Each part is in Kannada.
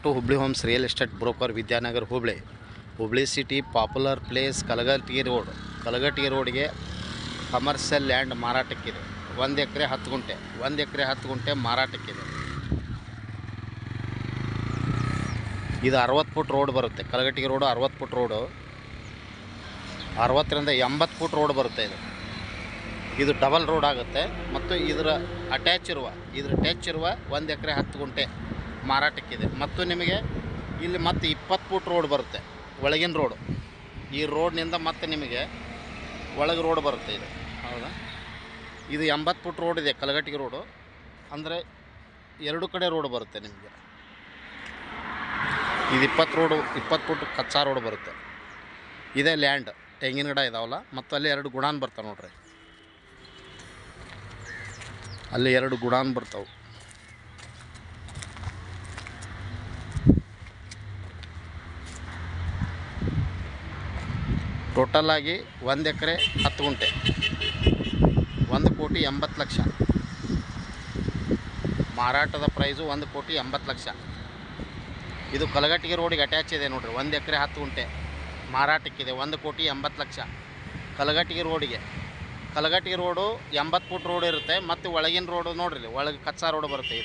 To Hubli homes real estate broker Vidyanagar Hubli city popular place Kalghatgi ರೋಡ್ಗೆ ಕಮರ್ಷಿಯಲ್ ಲ್ಯಾಂಡ್ ಮಾರಾಟಕ್ಕಿದೆ. 1 ಎಕರೆ 10 ಗುಂಟೆ ಮಾರಾಟಕ್ಕಿದೆ. ಇದು 60 ಫುಟ್ ರೋಡ್ ಬರುತ್ತೆ. ಕಲಘಟಗಿ ರೋಡು 60 ಫುಟ್ ರೋಡು, 60ರಿಂದ 80 ಫುಟ್ ರೋಡ್ ಬರುತ್ತೆ. ಇದು ಡಬಲ್ ರೋಡ್ ಆಗುತ್ತೆ. ಮತ್ತು ಇದರ ಟಚ್ ಇರುವ 1 ಎಕರೆ 10 ಗುಂಟೆ ಮಾರಾಟಕ್ಕಿದೆ. ಮತ್ತು ನಿಮಗೆ ಇಲ್ಲಿ ಮತ್ತೆ 20 ಫುಟ್ ರೋಡ್ ಬರುತ್ತೆ, ಒಳಗಿನ ರೋಡು. ಈ ರೋಡ್ನಿಂದ ಮತ್ತೆ ನಿಮಗೆ ಒಳಗೆ ರೋಡ್ ಬರುತ್ತೆ. ಇದು ಹೌದಾ, ಇದು 80 ಫುಟ್ ರೋಡ್ ಇದೆ ಕಲಘಟಗಿ ರೋಡು. ಅಂದರೆ 2 ಕಡೆ ರೋಡ್ ಬರುತ್ತೆ ನಿಮಗೆ. ಇದು 20 ಫುಟ್ ಕಚ್ಚಾ ರೋಡ್ ಬರುತ್ತೆ. ಇದೇ ಲ್ಯಾಂಡ್, ತೆಂಗಿನ ಗಿಡ ಇದಾವಲ್ಲ, ಮತ್ತು ಅಲ್ಲಿ 2 ಗುಡಾನ್ ಬರ್ತಾವೆ ನೋಡ್ರಿ. ಅಲ್ಲಿ 2 ಗುಡಾನ್ ಬರ್ತಾವೆ. ಟೋಟಲಾಗಿ 1 ಎಕರೆ 10 ಗುಂಟೆ, 1,80,00,000 ಮಾರಾಟದ ಪ್ರೈಸು. 1,80,00,000. ಇದು ಕಲಘಟಗಿ ರೋಡಿಗೆ ಅಟ್ಯಾಚ್ ಇದೆ ನೋಡಿರಿ. 1 ಎಕರೆ 10 ಗುಂಟೆ ಮಾರಾಟಕ್ಕಿದೆ. 1,80,00,000 ಕಲಘಟಗಿ ರೋಡಿಗೆ. ಕಲಘಟಗಿ ರೋಡು 80 ಫುಟ್ ರೋಡ್ ಇರುತ್ತೆ. ಮತ್ತು ಒಳಗಿನ ರೋಡು ನೋಡ್ರಿ, ಒಳಗೆ ಕಚ್ಚಾ ರೋಡ್ ಬರುತ್ತೆ.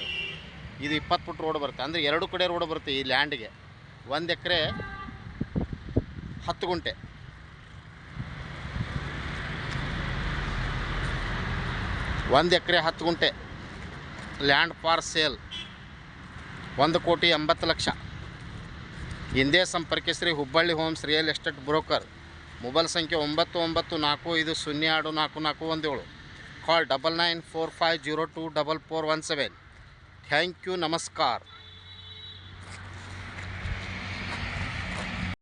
ಇದು 20 ಫುಟ್ ರೋಡ್ ಬರುತ್ತೆ. ಅಂದರೆ 2 ಕಡೆ ರೋಡ್ ಬರುತ್ತೆ ಈ ಲ್ಯಾಂಡ್ಗೆ. 1 ಎಕರೆ 10 ಗುಂಟೆ. ಒಂದು ಎಕರೆ 10 ಗುಂಟೆ ಲ್ಯಾಂಡ್ ಫಾರ್ ಸೇಲ್. 1,80,00,000. ಹಿಂದೆ ಸಂಪರ್ಕಿಸ್ರಿ Hubballi homes real estate broker. Mobile ಸಂಖ್ಯೆ 9945024417. ಕಾಲ್ 9945024417. ಥ್ಯಾಂಕ್ ಯು, ನಮಸ್ಕಾರ.